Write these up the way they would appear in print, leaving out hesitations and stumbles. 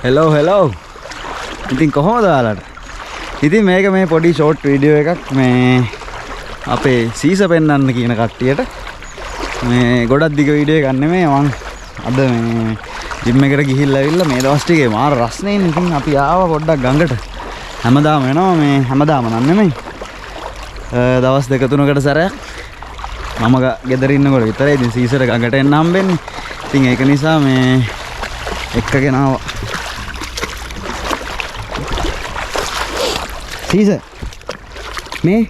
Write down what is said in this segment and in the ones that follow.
hello. ඉතින් කොහොමද ඔයාලට? ඉතින් මේක මේ පොඩි ෂෝට් වීඩියෝ එකක් මේ අපේ සීස පෙන්නන්න කියන කට්ටියට. මේ ගොඩක් දිග වීඩියෝ එකක් නෙමෙයි මං අද මේ ජිම් එකට ගිහිල්ලා ඇවිල්ලා මේ දවස් ටිකේ මාර රස්නේ ඉතින් අපි ආවා පොඩ්ඩක් ගඟට. හැමදාම එනවා මේ හැමදාම නම් නෙමෙයි. දවස් දෙක තුනකට සැරයක් මම ගෙදර ඉන්නකොට විතරයි ඉතින් සීසර ගඟට එන්න හම්බෙන්නේ. ඉතින් ඒක නිසා මේ එක්කගෙන ආවා. සීස මේ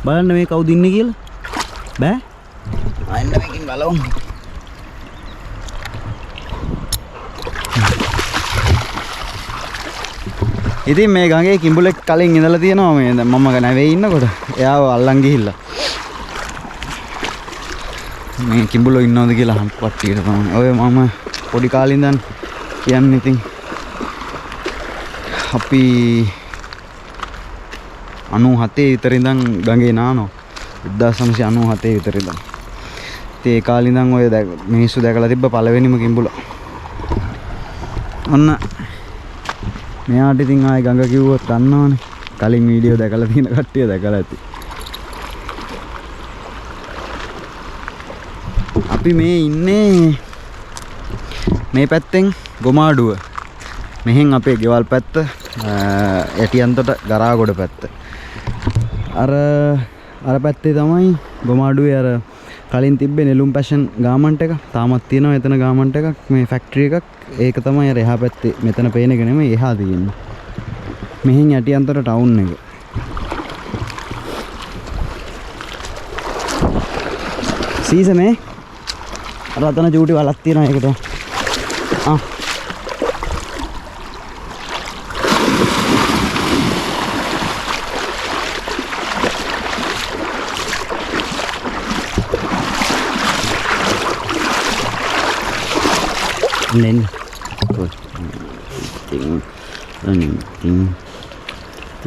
බලන්න මේ කවුද ඉන්නේ කියලා. බෑ. අන්න මේකින් බලමු. ඉතින් මේ ගඟේ කිඹුලෙක් කලින් ඉඳලා තියෙනවා මේ දැන් මම නැවේ ඉන්නකොට. එයාව අල්ලන් ගිහිල්ලා. මේ කිඹුලෝ ඉන්නවද කියලා අහන්න පට්ටියට තමයි. ඔය මම පොඩි කාලේ ඉඳන් කියන්නේ ඉතින් අපි 97 විතර ඉඳන් ගඟේ නානවා. 1997 විතර ඉඳන්. ඉතින් ඒ කාලේ ඉඳන් ඔය මිනිස්සු දැකලා තිබ්බ පළවෙනිම කිඹුලා. ඔන්න මෙයාට ඉතින් ආයේ ගඟ කිව්වොත් දන්නවනේ. කලින් වීඩියෝ දැකලා තියෙන කට්ටිය දැකලා ඇති. අපි මේ ඉන්නේ මේ පැත්තෙන් ගොමාඩුව. මෙහෙන් අපේ ගෙවල් පැත්ත යටියන්තොට ගරාගොඩ පැත්ත. අර පැත්තේ තමයි ගොමාඩුවේ අර කලින් තිබ්බේ නෙළුම් පැෂන් ගාමන්ට් එක. තාමත් තියෙනවා එතන ගාමන්ට් එකක් මේ ෆැක්ටරි එකක්. ඒක තමයි අර එහා පැත්තේ මෙතන පේන එක නෙමෙයි එහා තියෙන්නේ. මෙහෙන් යටියන්තොට ටවුන් එක. සීස මේ අර අතන චූටි වලක් තියෙනවා ඒකට. lên rồi tiếng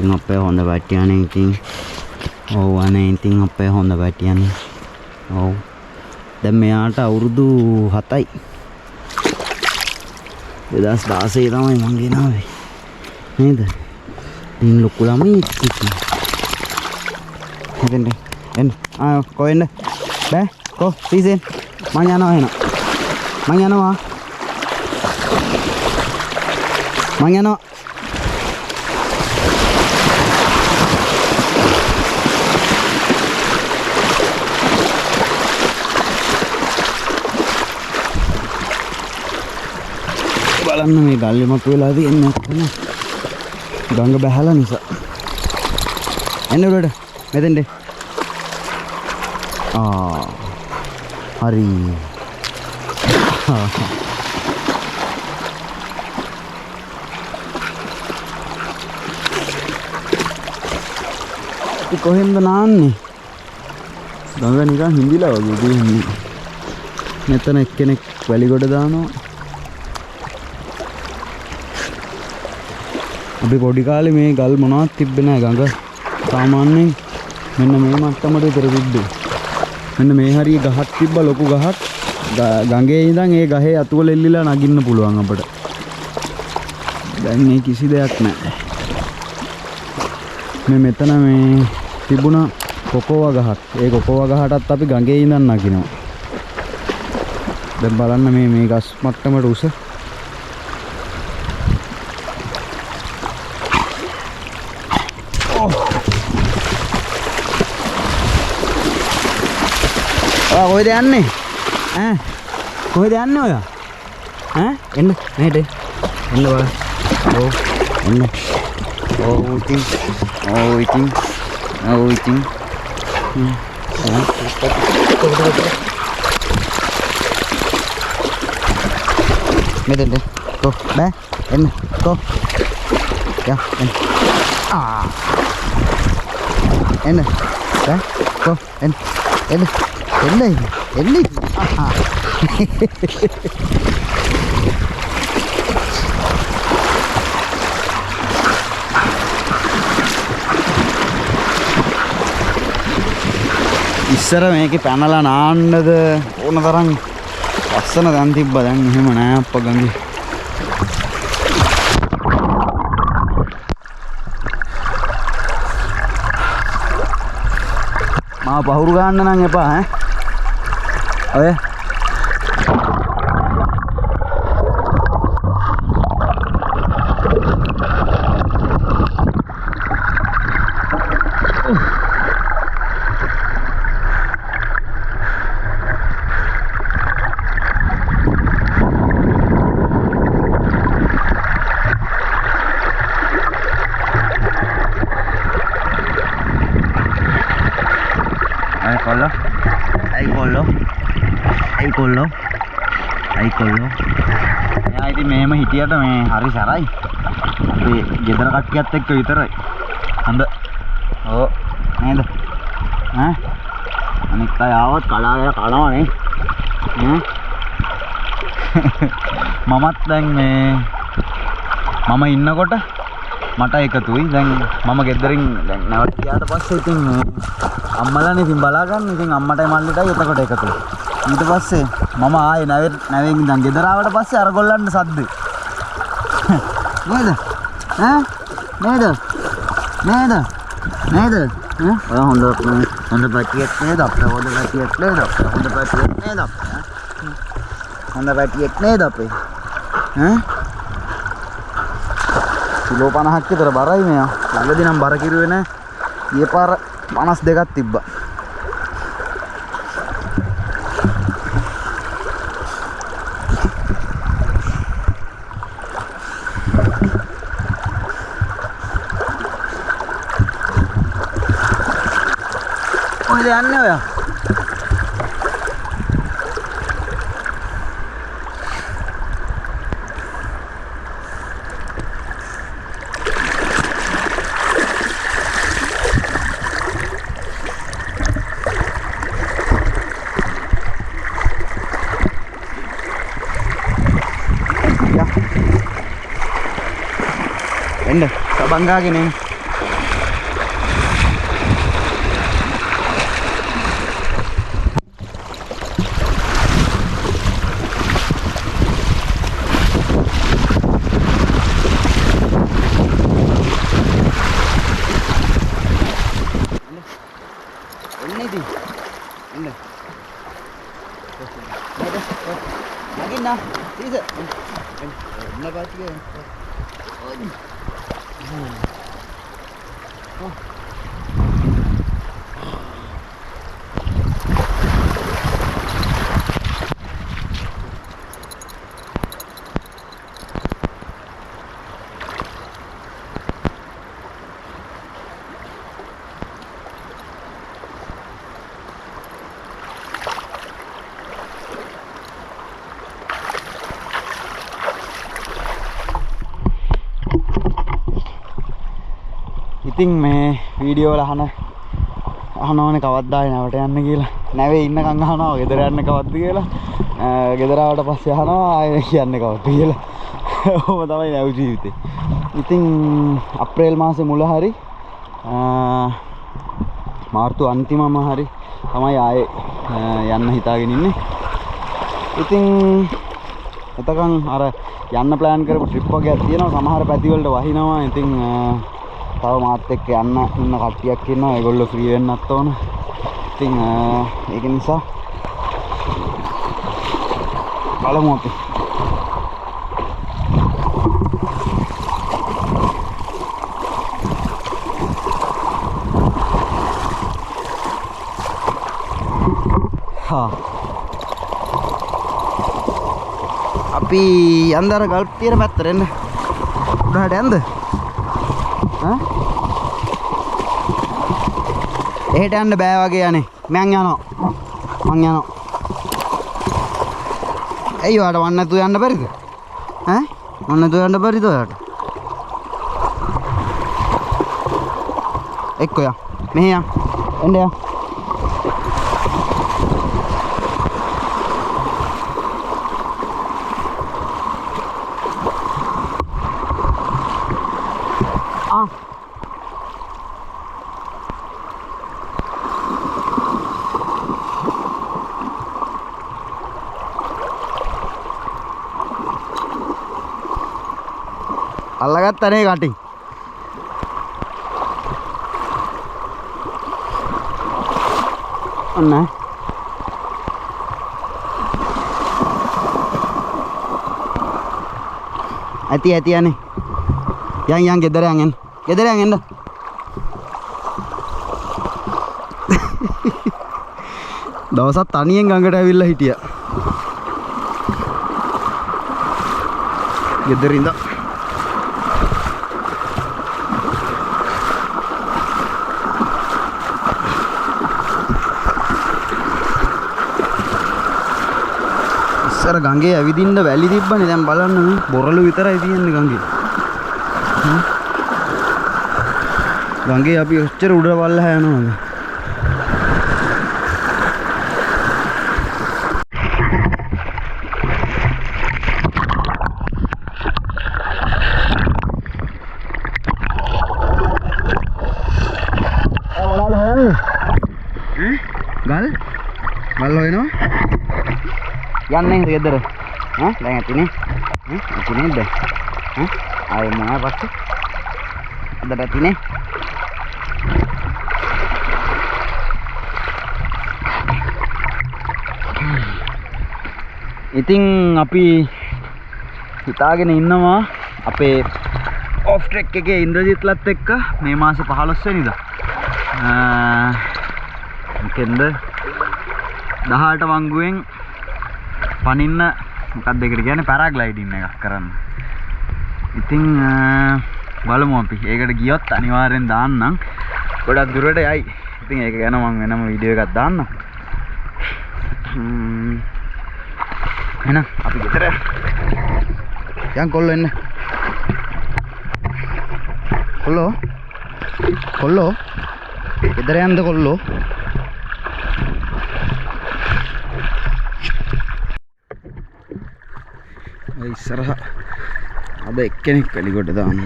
học hòn đá bát này tiếng anh này tiếng học hòn đá bát này දැන් මෙයාට අවුරුදු 7යි 2016 තමයි මං ගෙනාවේ නේද? ඉතින් ලොකු ළමයි ඉතින් හදන්න එන්න කොහෙන්ද බෑ කො සීසෙන් මං යනවා එහෙනම් මං යනවා බලන්න මේ ගල්ලි මතු වෙලා තියෙන්නේ නැත්නම් ගඟ බැහැලා නිසා. එන්න උඩට මෙතෙන්ද. හරි. ඉතින් කොහෙන්ද නාන්නේ? ගඟ නිකන් හිඳිලා වගේ දෙන්නේ. මෙතන එක්කෙනෙක් වැලිගොඩ දානවා. අපි පොඩි කාලේ මේ ගල් මොනවත් තිබ්බේ නැහැ ගඟ. සාමාන්‍යයෙන් මෙන්න මේ මට්ටමට විතර තිබ්බේ. මෙන්න මේ හරිය ගහක් තිබ්බා ලොකු ගහක්. ගඟේ ඉඳන් ඒ ගහේ අතුවල එල්ලිලා නගින්න පුළුවන් අපට. දැන් මේ කිසි දෙයක් නැහැ. මේ මෙතන මේ තිබුණා කොකෝවා ගහක්. ඒ කොකෝවා ගහටත් අපි ගඟේ ඉඳන් නගිනවා. දැන් බලන්න මේ ගස් මට්ටමට උස. කොහෙද යන්නේ? කොහෙද යන්නේ ඔයා? එන්න මෙහෙට. එන්න බලන්න. එන්න. ඉතින්. මෙතෙන්ද. කො බෑ. එන්න. කො. යා එන්න. එන්න. බෑ. කො එන්න. එන්න. එන්නේ ඉස්සර මේකේ පැනලා නාන්නද ඕන තරම් ලස්සන දන් තිබ්බා. දැන් එහෙම නෑ අප්පා ගඟේ. මාව පහුරු ගන්න නම් එපා ඈ. ඔය ya itu memang hiti ada me hari sarai tapi ගෙදර කට්ටියත් එක්ක විතරයි හඳ ඕ නේද අනිත් අය ආවොත් කඩාගෙන කනවා නේ මමත් දැන් මේ මම ඉන්නකොට මට එකතුයි දැන් මම ගෙදරින් දැන් නැවත ගියාට පස්සේ ඉතින් අම්මලානේ ඉතින් බලා ගන්න ඉතින් අම්මටයි මල්ලිටයි එතකොට එකතුයි ඊට පස්සේ මම ආයේ නැවෙන් ඉඳන් ගෙදර ආවට පස්සේ අර ගොල්ලන්ට සද්ද නේද නේද ඔය හොඳ පැටියෙක් නේද අපේ හොඳ පැටියෙක් නේද අපේ කිලෝ 50ක් විතර බරයි මෙයා ළඟදී නම් බර කිරුවේ නෑ ඊයේ පාර 52ක් තිබ්බා ඔය යන්නේ ඔයා එන්න සබංගාගෙන එන්න ඉතින් මේ වීඩියෝ වල අහනවනේ කවද්ද ආයේ නැවට යන්න කියලා. නැවේ ඉන්නකන් අහනවා ගෙදර යන්න කවද්ද කියලා. ගෙදර ආවට පස්සේ අහනවා ආයේ යන්නේ කවද්ද කියලා. ඔහොම තමයි නැව් ජීවිතේ. ඉතින් අප්‍රේල් මාසේ මුල හරි මාර්තු අන්තිමම හරි තමයි ආයේ යන්න හිතාගෙන ඉන්නේ. ඉතින් එතකන් අර යන්න ප්ලෑන් කරපු ට්‍රිප් වගේක් තියෙනවා. සමහර පැති වලට වහිනවා. ඉතින් තව මාත් එක්ක යන්න ඉන්න කට්ටියක් ඉන්නවා. ඒගොල්ලෝ ෆ්‍රී වෙන්නත් ඕන. ඉතින් ඒක නිසා බලමු අපි. අපි අnder ගල්ප් තියෙන පැත්තට එන්න. උඩහට යන්න. එහෙට යන්න බෑ වගේ යන්නේ. මං යනවා. ඇයි ඔයාලට වන්න නැතුව යන්න බැරිද? වන්න නැතුව යන්න බැරිද ඔයාලට? එක්කෝ යා. මෙහෙ යා. එන්න යා. අල්ලගත්තනේ කටින්. Anna. Hati ane. Yang gedar angin. Gedar angin dah. දවසක් තනියෙන් ගඟට ඇවිල්ලා හිටියා. ගෙදර ඉඳන් ඉස්සර ගඟේ ඇවිදින්න වැලි තිබ්බනේ. දැන් බලන්න මේ බොරළු විතරයි තියෙන්නේ ගඟේ. ගඟේ අපි ඔච්චර උඩ වල්ලා යනවාද? Gal hoyනවා යන්නේ ගෙදර දැන් ඇතිනේ ඇති නේද ආයෙ මොනවා පස්සේ අදට ඇතිනේ ඉතින් අපි හිතාගෙන ඉන්නවා අපේ ඔෆ් ට්‍රෙක් එකේ ඉන්ද්‍රජිත්ලත් එක්ක මේ මාසේ 15 වෙනිදා මොකෙන්ද 18 වංගුවෙන් පනින්න මොකක්ද ඒකට කියන්නේ පැරාග්ලයිඩින් එකක් කරන්න. ඉතින් බලමු අපි. ඒකට ගියොත් අනිවාර්යෙන් දාන්නම්. ගොඩක් දුරට යයි. ඉතින් ඒක ගැන මම වෙනම වීඩියෝ එකක් දාන්නම්. එහෙනම් අපි ගෙදර යන් කොල්ලෝ එන්න. කොල්ලෝ ගෙදර යන්නද කොල්ලෝ? ඉස්සරහ අද එක්කෙනෙක් වැලිකොට දාන්න.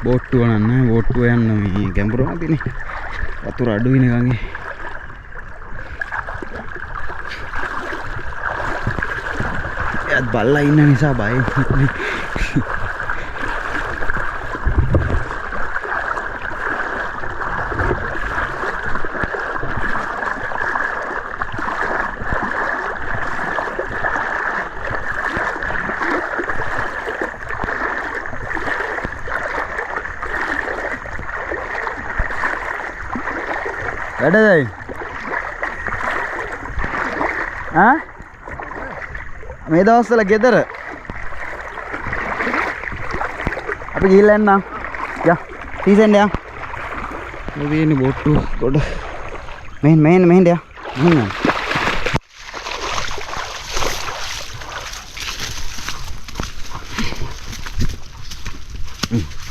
බෝට්ටුව නෑ බෝට්ටුව යන්න මේ ගැඹුරු නැතිනේ. වතුර අඩුයිනේ ගඟේ. එයාත් බල්ලා ඉන්න නිසා බයයි. වැඩදයි මේ දවස්වල ගෙදර අපි ගිහිල්ලා එන්නම්. යා තීසෙන්ද යා මේ බෝට්ටු ගොඩ මෙහෙන් යා මෙහෙන්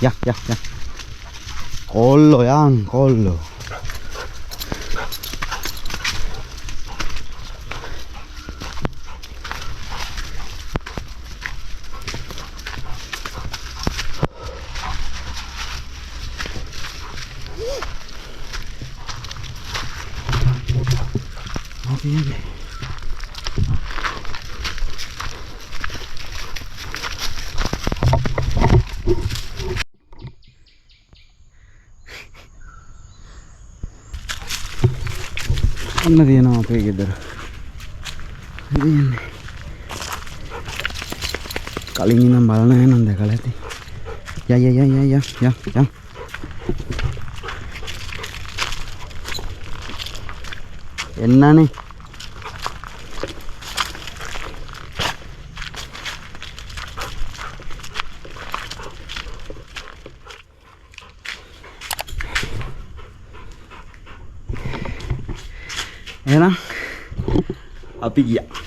යා කොල්ලෝ යන් කොල්ලෝ අන්න තියෙනවා අපේ ගෙදර. ඉතින් කලින් ඉඳන් බලන යනනම් දැකලා ඇති. යා එන්නනේ. එහෙනම් අපි ගියා.